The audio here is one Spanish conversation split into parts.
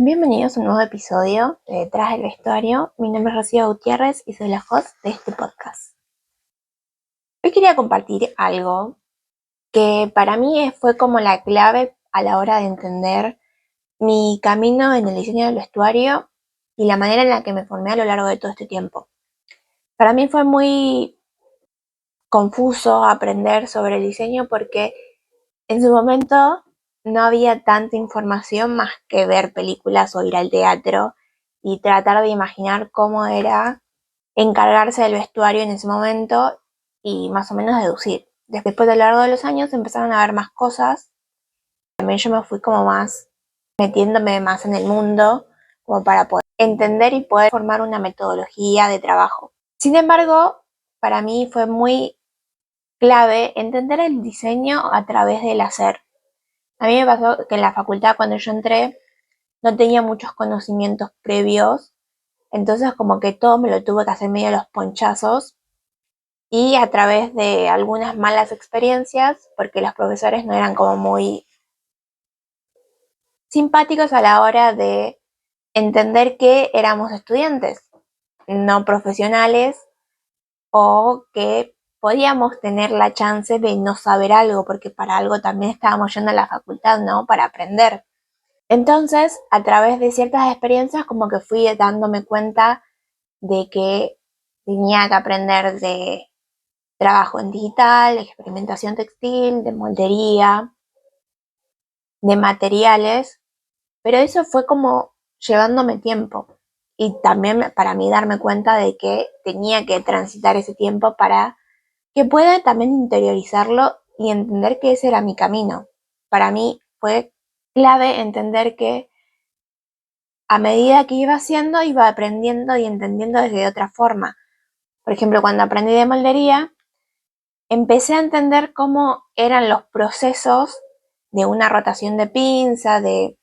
Bienvenidos a un nuevo episodio de Detrás del Vestuario. Mi nombre es Rocío Gutiérrez y soy la host de este podcast. Hoy quería compartir algo que para mí fue como la clave a la hora de entender mi camino en el diseño del vestuario y la manera en la que me formé a lo largo de todo este tiempo. Para mí fue muy confuso aprender sobre el diseño porque en su momento no había tanta información más que ver películas o ir al teatro y tratar de imaginar cómo era encargarse del vestuario en ese momento y más o menos deducir. Después a lo largo de los años empezaron a haber más cosas. También yo me fui como más metiéndome más en el mundo como para poder entender y poder formar una metodología de trabajo. Sin embargo, para mí fue muy clave entender el diseño a través del hacer. A mí me pasó que en la facultad cuando yo entré no tenía muchos conocimientos previos, entonces como que todo me lo tuve que hacer medio a los ponchazos y a través de algunas malas experiencias, porque los profesores no eran como muy simpáticos a la hora de entender que éramos estudiantes, no profesionales, o que podíamos tener la chance de no saber algo, porque para algo también estábamos yendo a la facultad, ¿no? Para aprender. Entonces, a través de ciertas experiencias, como que fui dándome cuenta de que tenía que aprender de trabajo en digital, de experimentación textil, de moldería, de materiales, pero eso fue como llevándome tiempo y también para mí darme cuenta de que tenía que transitar ese tiempo para que pueda también interiorizarlo y entender que ese era mi camino. Para mí fue clave entender que a medida que iba haciendo, iba aprendiendo y entendiendo desde otra forma. Por ejemplo, cuando aprendí de moldería, empecé a entender cómo eran los procesos de una rotación de pinza, de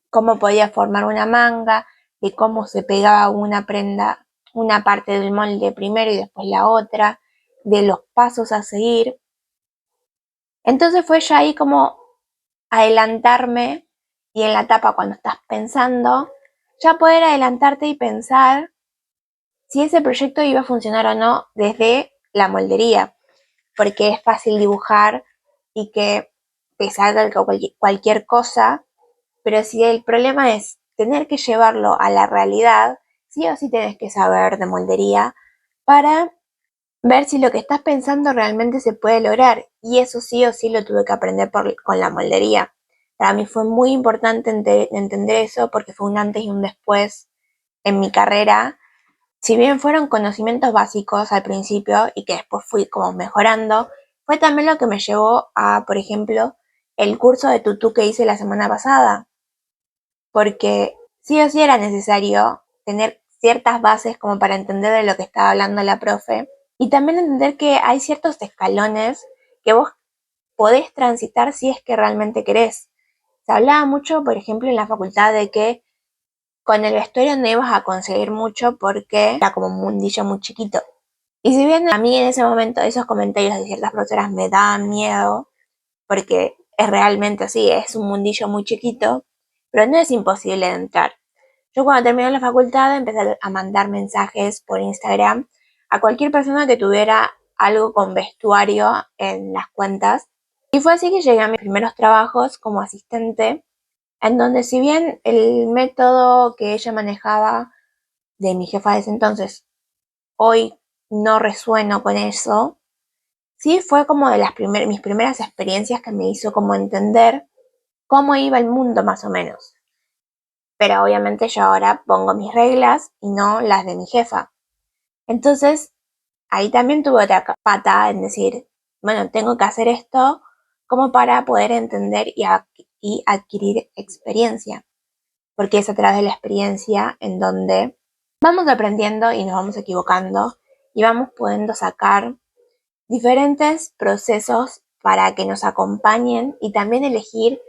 cómo podía formar una manga, de cómo se pegaba una prenda, una parte del molde primero y después la otra, de los pasos a seguir. Entonces fue ya ahí como adelantarme y en la etapa cuando estás pensando, ya poder adelantarte y pensar si ese proyecto iba a funcionar o no desde la moldería, porque es fácil dibujar y que te salga cualquier cosa, pero si el problema es tener que llevarlo a la realidad, sí o sí tienes que saber de moldería para ver si lo que estás pensando realmente se puede lograr. Y eso sí o sí lo tuve que aprender con la moldería. Para mí fue muy importante entender eso porque fue un antes y un después en mi carrera. Si bien fueron conocimientos básicos al principio y que después fui como mejorando, fue también lo que me llevó a, por ejemplo, el curso de tutú que hice la semana pasada, porque sí o sí era necesario tener ciertas bases como para entender de lo que estaba hablando la profe y también entender que hay ciertos escalones que vos podés transitar si es que realmente querés. Se hablaba mucho, por ejemplo, en la facultad de que con el vestuario no ibas a conseguir mucho porque era como un mundillo muy chiquito. Y si bien a mí en ese momento esos comentarios de ciertas profesoras me daban miedo, porque es realmente así, es un mundillo muy chiquito, pero no es imposible de entrar. Yo cuando terminé la facultad empecé a mandar mensajes por Instagram a cualquier persona que tuviera algo con vestuario en las cuentas. Y fue así que llegué a mis primeros trabajos como asistente, en donde si bien el método que ella manejaba de mi jefa de ese entonces, hoy no resueno con eso, sí fue como de mis primeras experiencias que me hizo como entender cómo iba el mundo más o menos. Pero obviamente yo ahora pongo mis reglas y no las de mi jefa. Entonces, ahí también tuve otra pata en decir, bueno, tengo que hacer esto como para poder entender y adquirir experiencia. Porque es a través de la experiencia en donde vamos aprendiendo y nos vamos equivocando y vamos pudiendo sacar diferentes procesos para que nos acompañen y también elegir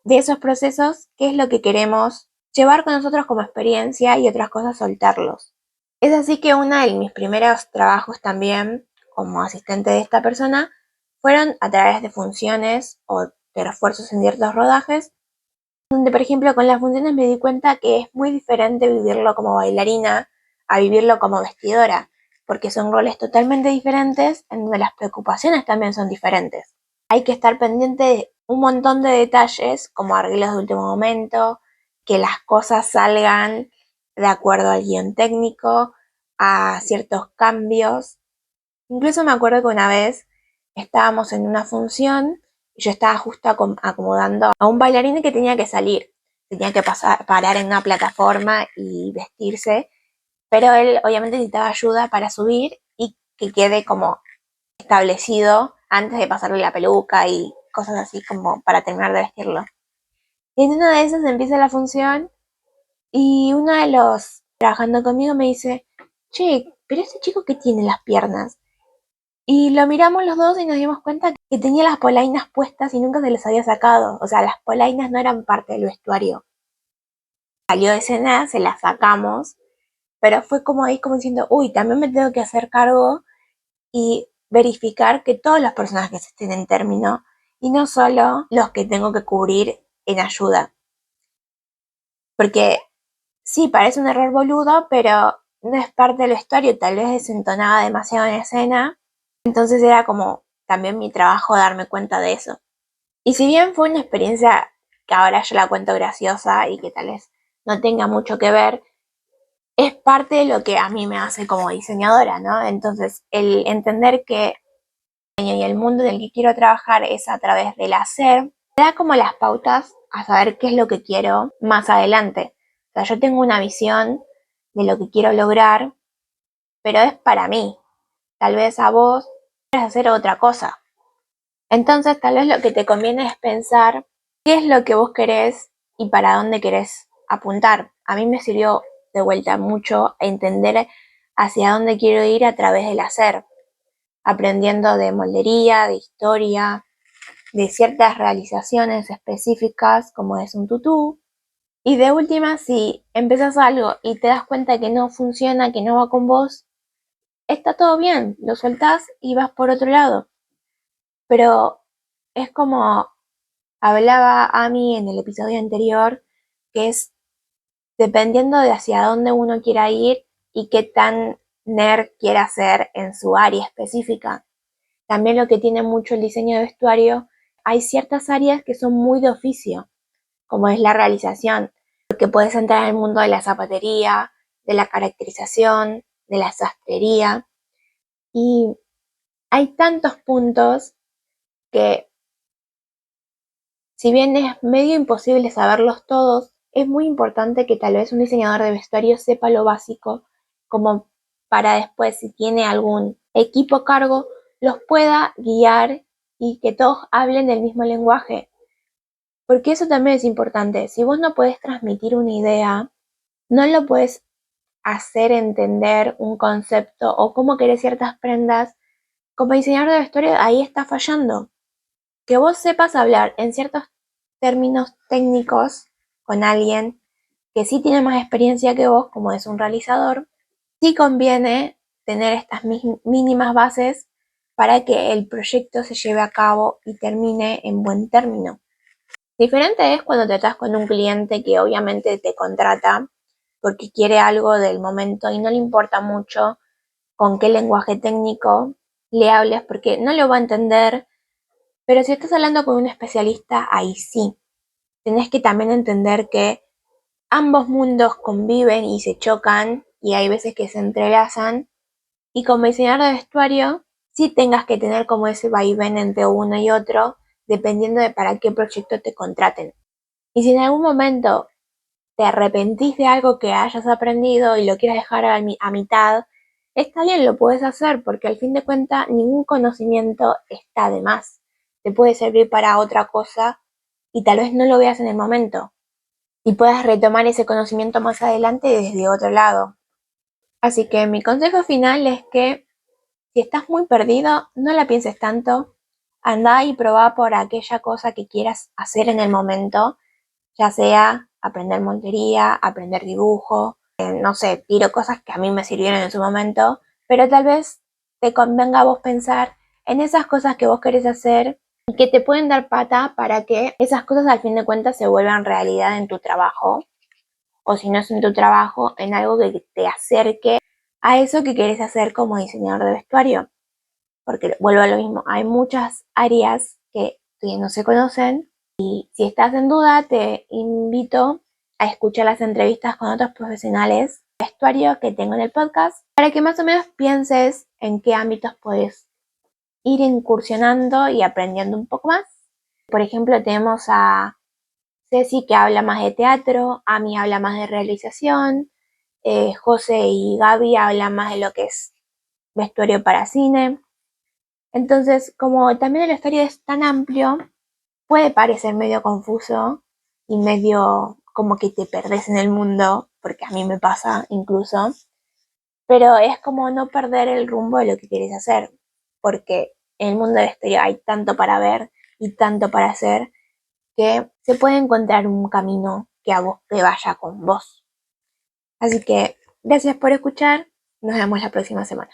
de esos procesos qué es lo que queremos llevar con nosotros como experiencia y otras cosas soltarlos. Es así que uno de mis primeros trabajos también como asistente de esta persona fueron a través de funciones o de refuerzos en ciertos rodajes donde por ejemplo con las funciones me di cuenta que es muy diferente vivirlo como bailarina a vivirlo como vestidora, porque son roles totalmente diferentes en donde las preocupaciones también son diferentes. Hay que estar pendiente de un montón de detalles como arreglos de último momento, que las cosas salgan de acuerdo al guión técnico, a ciertos cambios. Incluso me acuerdo que una vez estábamos en una función y yo estaba justo acomodando a un bailarín que tenía que salir. Tenía que parar en una plataforma y vestirse, pero él obviamente necesitaba ayuda para subir y que quede como establecido antes de pasarle la peluca y cosas así como para terminar de vestirlo. Y en una de esas empieza la función y uno de los trabajando conmigo me dice, che, pero ese chico que tiene las piernas. Y lo miramos los dos y nos dimos cuenta que tenía las polainas puestas y nunca se las había sacado. O sea, las polainas no eran parte del vestuario. Salió de escena, se las sacamos, pero fue como ahí como diciendo, uy, también me tengo que hacer cargo y verificar que todos los personajes estén en término y no solo los que tengo que cubrir en ayuda. Porque sí, parece un error boludo, pero no es parte del vestuario, tal vez desentonaba demasiado en escena. Entonces era como también mi trabajo darme cuenta de eso. Y si bien fue una experiencia que ahora yo la cuento graciosa y que tal vez no tenga mucho que ver, es parte de lo que a mí me hace como diseñadora, ¿no? Entonces, el entender que y el mundo en el que quiero trabajar es a través del hacer, me da como las pautas a saber qué es lo que quiero más adelante. O sea, yo tengo una visión de lo que quiero lograr, pero es para mí. Tal vez a vos quieras hacer otra cosa. Entonces, tal vez lo que te conviene es pensar qué es lo que vos querés y para dónde querés apuntar. A mí me sirvió de vuelta mucho entender hacia dónde quiero ir a través del hacer, aprendiendo de moldería, de historia, de ciertas realizaciones específicas como es un tutú. Y de última, si empezás algo y te das cuenta que no funciona, que no va con vos, está todo bien, lo soltás y vas por otro lado. Pero es como hablaba Amy en el episodio anterior, que es dependiendo de hacia dónde uno quiera ir y qué tan nerd quiera ser en su área específica. También lo que tiene mucho el diseño de vestuario, hay ciertas áreas que son muy de oficio, como es la realización, porque puedes entrar en el mundo de la zapatería, de la caracterización, de la sastrería, y hay tantos puntos que si bien es medio imposible saberlos todos, es muy importante que tal vez un diseñador de vestuario sepa lo básico, como para después, si tiene algún equipo a cargo, los pueda guiar y que todos hablen el mismo lenguaje. Porque eso también es importante. Si vos no podés transmitir una idea, no lo puedes hacer entender un concepto o cómo querés ciertas prendas, como diseñador de vestuario ahí está fallando. Que vos sepas hablar en ciertos términos técnicos con alguien que sí tiene más experiencia que vos, como es un realizador, sí conviene tener estas mínimas bases para que el proyecto se lleve a cabo y termine en buen término. Diferente es cuando te estás con un cliente que obviamente te contrata porque quiere algo del momento y no le importa mucho con qué lenguaje técnico le hables porque no lo va a entender, pero si estás hablando con un especialista, ahí sí. Tenés que también entender que ambos mundos conviven y se chocan y hay veces que se entrelazan y como diseñador de vestuario sí tengas que tener como ese vaivén entre uno y otro dependiendo de para qué proyecto te contraten. Y si en algún momento te arrepentís de algo que hayas aprendido y lo quieras dejar a mitad, está bien, lo puedes hacer porque al fin de cuentas ningún conocimiento está de más. Te puede servir para otra cosa y tal vez no lo veas en el momento y puedas retomar ese conocimiento más adelante desde otro lado. Así que mi consejo final es que si estás muy perdido, no la pienses tanto, andá y probá por aquella cosa que quieras hacer en el momento, ya sea aprender montería, aprender dibujo, no sé, tiro cosas que a mí me sirvieron en su momento, pero tal vez te convenga a vos pensar en esas cosas que vos querés hacer y que te pueden dar pata para que esas cosas al fin de cuentas se vuelvan realidad en tu trabajo, o si no es en tu trabajo, en algo que te acerque a eso que quieres hacer como diseñador de vestuario. Porque vuelvo a lo mismo, hay muchas áreas que todavía no se conocen y si estás en duda te invito a escuchar las entrevistas con otros profesionales de vestuario que tengo en el podcast para que más o menos pienses en qué ámbitos puedes ir incursionando y aprendiendo un poco más. Por ejemplo, tenemos a Ceci que habla más de teatro, Ami habla más de realización, José y Gaby hablan más de lo que es vestuario para cine. Entonces, como también el vestuario es tan amplio, puede parecer medio confuso y medio como que te perdés en el mundo, porque a mí me pasa incluso, pero es como no perder el rumbo de lo que quieres hacer, porque en el mundo del vestuario hay tanto para ver y tanto para hacer que se puede encontrar un camino que a vos te vaya con vos. Así que gracias por escuchar, nos vemos la próxima semana.